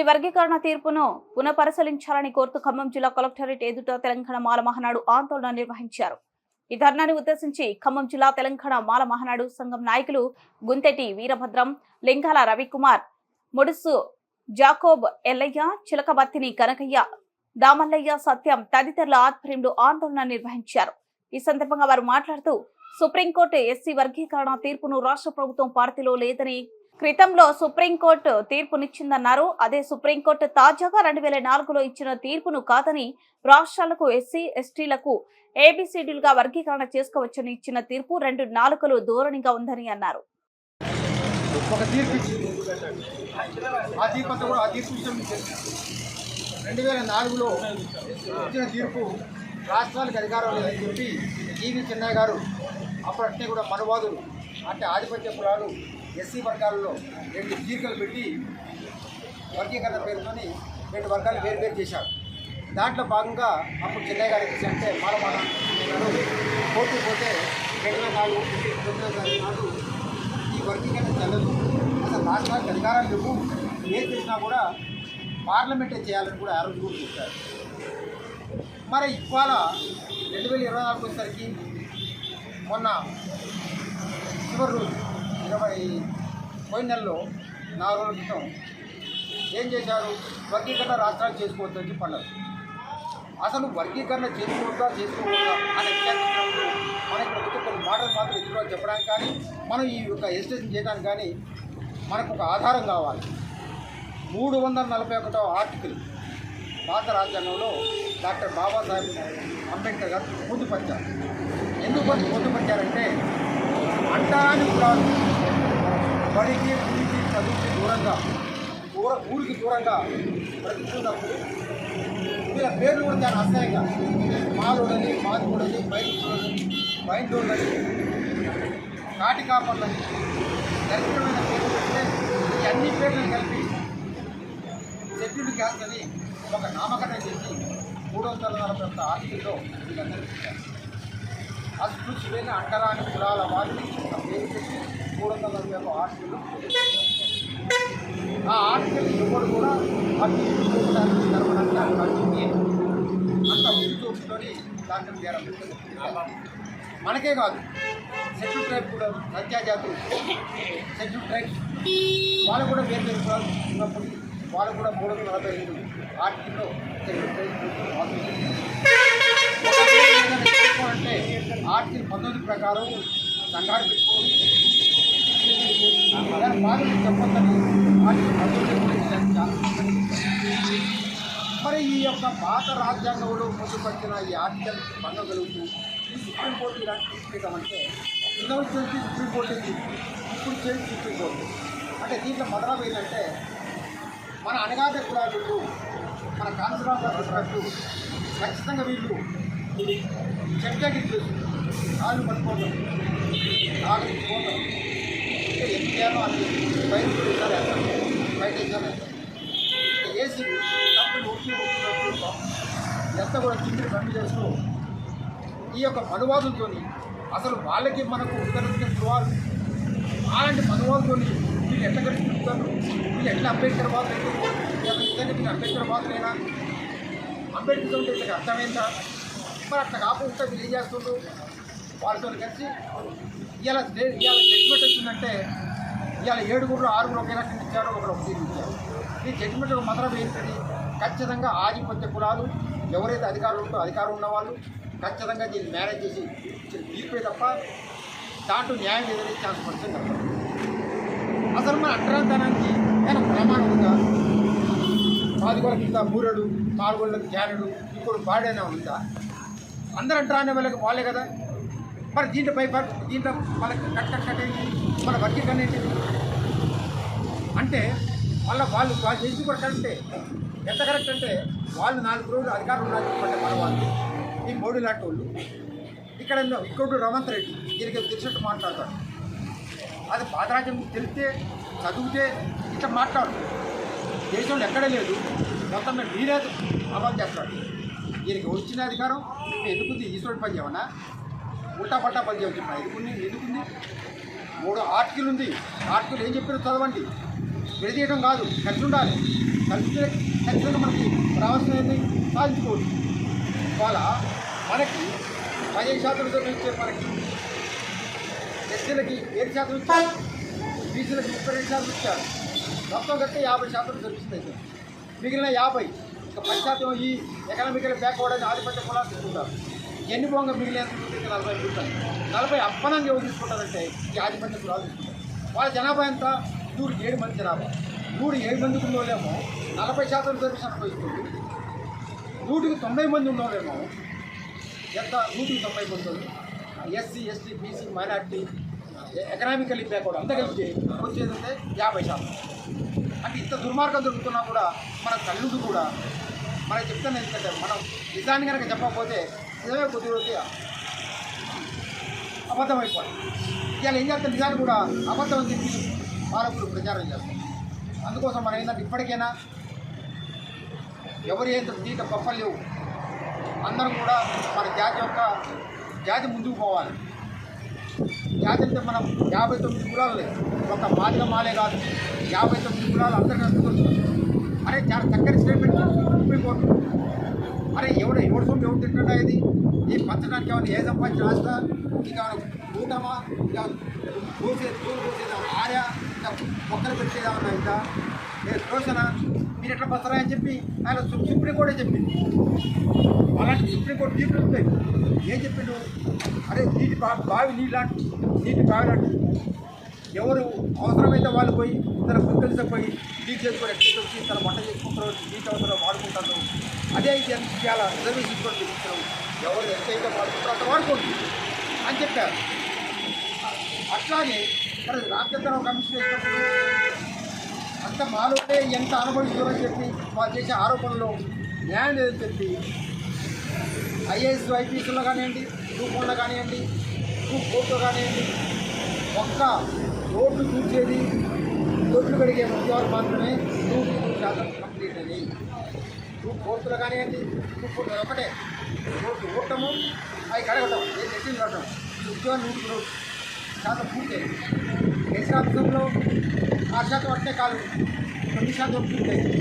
వర్గీకరణ తీర్పును పునఃపరిశీలించాలని కోరుతూ ఖమ్మం జిల్లా కలెక్టరేట్ ఎదుట తెలంగాణ మాల మహానాడు ఆందోళన నిర్వహించారు. ఈ ధర్నాని ఉద్దేశించి ఖమ్మం జిల్లా తెలంగాణ మాల మహానాడు సంఘం నాయకులు గుంతెటి వీరభద్రం, లింగాల రవికుమార్, ముడుసు జాకోబ్, ఎల్లయ్య, చిలకబత్తిని కనకయ్య, దామల్లయ్య, సత్యం తదితరుల ఆధ్వర్యంలో ఆందోళన నిర్వహించారు. ఈ సందర్భంగా వారు మాట్లాడుతూ సుప్రీంకోర్టు ఎస్సీ వర్గీకరణ తీర్పును రాష్ట్ర ప్రభుత్వం పరిధిలో లేదని, క్రితంలో సుప్రీంకోర్టు తీర్పునిచ్చిందన్నారు. అదే సుప్రీంకోర్టు తాజాగా 2004లో ఇచ్చిన తీర్పును కాదని రాష్ట్రాలకు ఎస్సీ ఎస్టీలకు ఏబిసిడీలుగా వర్గీకరణ చేసుకోవచ్చని ఇచ్చిన తీర్పు 2 ధోరణిగా ఉందని అన్నారు. 2004లో ఇచ్చిన తీర్పు రాష్ట్రాలకు అధికారం లేదని చెప్పి జీవి చెన్నయ్య గారు అప్పుడంటే కూడా మనవాదులు అంటే ఆధిపత్య కులాలు ఎస్సీ వర్గాలలో 2 చీలికలు పెట్టి వర్గీకరణ పేరుతోని 2 వర్గాలు వేరు చేశారు. దాంట్లో భాగంగా అప్పుడు చెన్నయ్య గారు అంటే మాలమాన కోర్టు పోతే 2004 నాడు ఈ వర్గీకరణ చెల్లదు, అసలు రాష్ట్రాలకు అధికారాలు లేవు, ఏం చేసినా కూడా పార్లమెంటే చేయాలని కూడా ఆ రోజు కూడా చెప్పారు. మరి ఇవాళ 2024 వచ్చేసరికి మొన్న చివరి రోజు పోయిన నెలలో 4 రోజుల క్రితం ఏం చేశారు, వర్గీకరణ రాష్ట్రాలు చేసుకోవద్దని చెప్పి అన్నారు. అసలు వర్గీకరణ చేసుకోవద్దా అనే విషయాన్ని మనకి కొన్ని మాటలు మాత్రం ఎదురు చెప్పడానికి కానీ మనం ఈ యొక్క ఎస్టేషన్ చేయడానికి కానీ మనకు ఒక ఆధారం కావాలి. 341వ ఆర్టికల్ భారత రాజ్యాంగంలో డాక్టర్ బాబాసాహెబ్ అంబేద్కర్ గారు పొందుపరిచారు. ఎందుకు పొందుపరిచారంటే అంటారాని కులాలు బడికి ఊరికి చదువుకి దూరంగా ఊరికి దూరంగా బ్రతుకుతున్నప్పుడు వీళ్ళ పేర్లు కూడా చాలా అసహ్యంగా మాలోడని, మాదిగూడని, బైండోళ్ళని, కాటికాపర్లని దరిద్రమైన పేర్లు పెడితే ఈ అన్ని పేర్లను కలిపి షెడ్యూల్డ్ క్యాస్ట్ అని ఒక నామకరణం చేసి 341 ఆర్టికల్లో వీళ్ళందరికీ ఇచ్చారు. అస్పృశ్యులైన అంటరాని కులాల వారిని ఒక పేరు చేసి 341 ఆర్టికల్లో ఆ ఆర్టికల్ ఎవరు కూడా జరపడానికి అంత ఉద్యోగులతోని డాక్టర్ బిఆర్ అంబేద్కర్. మనకే కాదు, షెడ్యూల్ ట్రైబ్ కూడా సంఖ్యాజాతులు షెడ్యూల్ ట్రైబ్స్ వాళ్ళు కూడా వేరు కులాలు ఉన్నప్పుడు వాళ్ళు కూడా 342 ఆర్టికల్లో షెడ్యూల్ ట్రైబ్స్ అంటే ఆర్టికల్ 19 ప్రకారం సంఘాలు పెట్టుకోవచ్చు, దాని బాధలు చెప్పొద్దని మరి ఈ యొక్క పాత రాజ్యాంగంలో పొందుపరిచిన ఈ ఆర్టికల్ పొందగలుగుతూ ఈ సుప్రీంకోర్టు ఇలాంటి తీసుకెళ్ళామంటే ఇంతవరకు చేసి సుప్రీంకోర్టు ఇప్పుడు చేసి సుప్రీంకోర్టు అంటే దీంట్లో మొదలవ ఏంటంటే మన అణగాధ కులాలు మన కాన్సరాలు ఖచ్చితంగా వీళ్ళు చెట్లకి కాళ్ళు పట్టుకోవడం, కాళ్ళు పోవడం, ఎంత చేయాలో అది బయట బయట వేసి తప్పులు ఎంత కూడా చింపిరి బండి చేస్తూ ఈ యొక్క మనువాదులతో అసలు వాళ్ళకి మనకు ఉత్తరించిన ధృవాలు అలాంటి మనువాదులతో వీళ్ళు ఎట్లా గడిపిస్తారు, వీళ్ళు ఎట్లా అంబేద్కర్ బాధలు నిజంగా మీరు అంబేద్కర్ బాధలేనా, అంబేద్కర్ ఉంటే వీళ్ళకి అర్థమైందా, మరి అట్లా కాకుండా వీళ్ళు ఏం చేస్తుండ్రు వాళ్ళతో కలిసి ఇవాళ జడ్జిమెంట్ వచ్చిందంటే ఇవాళ 7 6 ఒకే ఇచ్చారు, ఒకరు ఇచ్చారు. ఈ జడ్జిమెంట్ మాత్రం ఏంటంటే ఖచ్చితంగా ఆధిపత్య కులాలు ఎవరైతే అధికారం ఉన్నవాళ్ళు ఖచ్చితంగా దీన్ని మేనేజ్ చేసి తీర్పే తప్ప దాంట్లో న్యాయం లేదని ఛాన్స్ పడుతుంది. అసలు మన అంటరాంతనానికి నేను ప్రమాణం ఉందా, 4 కింద మూరడు, 4 జ్ఞానుడు, ఇంకోటి బాడైనా ఉందా, అందరూ అంటరాని వాళ్ళకి వాళ్ళే కదా. మరి దీంట్లో మనకి కట్టేది మన వర్గీకరణ ఏంటి అంటే వాళ్ళు చేసి కూడా కరెక్టే. ఎంత కరెక్ట్ అంటే వాళ్ళు 4 రోజులు అధికారం ఉన్నారు చెప్పండి మన వాళ్ళు, ఈ మోడీ లాంటి వాళ్ళు. ఇక్కడ రవంత్ రెడ్డి దీనికి తెలిసినట్టు మాట్లాడతాడు. అది పాతరాజ్యం తెలిస్తే చదివితే ఇట్లా మాట్లాడు, దేశంలో ఎక్కడే లేదు, మొత్తం మీరే అమలు చేస్తాడు. దీనికి వచ్చిన అధికారం ఎందుకుంది, ఈశ్వరుడి పని చేయమన్నా ఉల్టా పట్టా పని చేయవచ్చు. ఎందుకుంది 3 ఆర్టికల్ ఉంది, ఆర్టికల్ ఏం చెప్పినా చదవండి, విడదీయడం కాదు, కలిసి ఉండాలి. ఖచ్చితంగా మనకి రావాల్సినవి సాధించుకోవచ్చు. ఇవాళ మనకి 15% రిజర్వ్ ఇచ్చే మనకి ఎస్సీలకి 7% ఇచ్చారు, బీసీలకి 32% ఇచ్చారు. మొత్తం కట్టి 50% రిజర్వ్ ఇస్తుంది. మిగిలిన 50 ఇంకా 10% ఈ ఎకనామికల్ బ్యాక్వర్డ్ అని ఆధిపత్య కులాలు తీసుకుంటారు. ఎన్ని పోగా మిగిలిన 40 రూపాయలు 40 అప్పనంగా ఎవరు తీసుకుంటారంటే ఈ ఆధిపత్య కులాలు తీసుకుంటారు. వాళ్ళ జనాభా ఎంత? 107 మంది జనాభా. 107 మందికి ఉన్నోళ్ళేమో 40% రిజర్వేషన్ అనుభవిస్తుంది. 190 మంది ఉన్నోళ్ళేమో ఎంత? 190 మంది SC, ST, BC, minority, economically backward అంతా కలిసి వచ్చేదంటే 50%. అంటే ఇంత దుర్మార్గం దొరుకుతున్నా కూడా మన తల్లుడు కూడా మనకి చెప్తాను. ఎందుకంటే మనం నిజాన్ని కనుక చెప్పకపోతే నిజమే కొద్దిగా అబద్ధం అయిపోయింది. ఇవాళ ఏం చేస్తే నిజాన్ని కూడా అబద్ధం అని చెప్పి పాలకులు ప్రచారం చేస్తాం. అందుకోసం మనం ఏంటంటే ఇప్పటికైనా ఎవరు ఏంటో తీట గొప్పలు లేవు. అందరం కూడా మన జాతి ముందుకు పోవాలి. జాతి అంటే మనం 59 కులాలు లేదు, ఒక మాదిగ మాలే కాదు, 59 కులాలు అందరికీ అనుకుంటున్నారు. అరే చాలా చక్కని స్టేట్మెంట్ సుప్రీంకోర్టు. అరే ఎవడు సొమ్ము ఎవరు తింటుంటా? ఇది ఈ పంచడానికి ఏమైనా ఏ సంపాదించిన రాష్ట్ర ఇంకా కూటమా ఇంకా పోసేదా ఆర్య ఇంకా మొక్కలు పెట్టేదామన్నా ఇంకా శోషణ మీరు ఎట్లా పడతారా అని చెప్పి ఆయన సుప్రీంకోర్టే చెప్పింది. అలాంటి సుప్రీంకోర్టు తీర్పులు ఉంటాయి. ఏం చెప్పిండు? అరే బావి నీటి లాంటి ఎవరు అవసరమైతే వాళ్ళు పోయి తన గుంతలితో పోయి నీటి చేసుకొని ఎక్కడ వచ్చి తన వంట చేసుకుంటారో నీటి అవసరం వాడుకుంటారు. అదే ఇది చాలా రిజర్వేషన్ కూడా తీసుకున్నాం. ఎవరు ఎంతైతే వాడుకుంటారో అంత వాడుకోండి అని చెప్పారు. అట్లాగే మరి రామచంద్రరావు కమిషన్ వేసినప్పుడు అంత మాలోనే ఎంత అనుభవిస్తారని చెప్పి వాళ్ళు చేసే ఆరోపణలో న్యాయం లేదని చెప్పి ఐఏఎస్ ఐపీఎస్లో కానివ్వండి, గ్రూప్ 1లో కానివ్వండి, గ్రూప్ 4లో కానివ్వండి, ఒక్క రోడ్లు చూసేది రోడ్లు కడిగే ఉద్యోగాలు మాత్రమే 100% కంప్లీట్ అని. గ్రూప్ 4లో కానివ్వండి, గ్రూప్ 4లో ఒకటే రోడ్లు ఓటము అవి కడగటం నెట్టింగ్ కట్టడం ఉద్యోగాలు 100% పూర్తయింది. దేశాంతంలో 6% అంటే కాదు, 9% పూర్తయింది.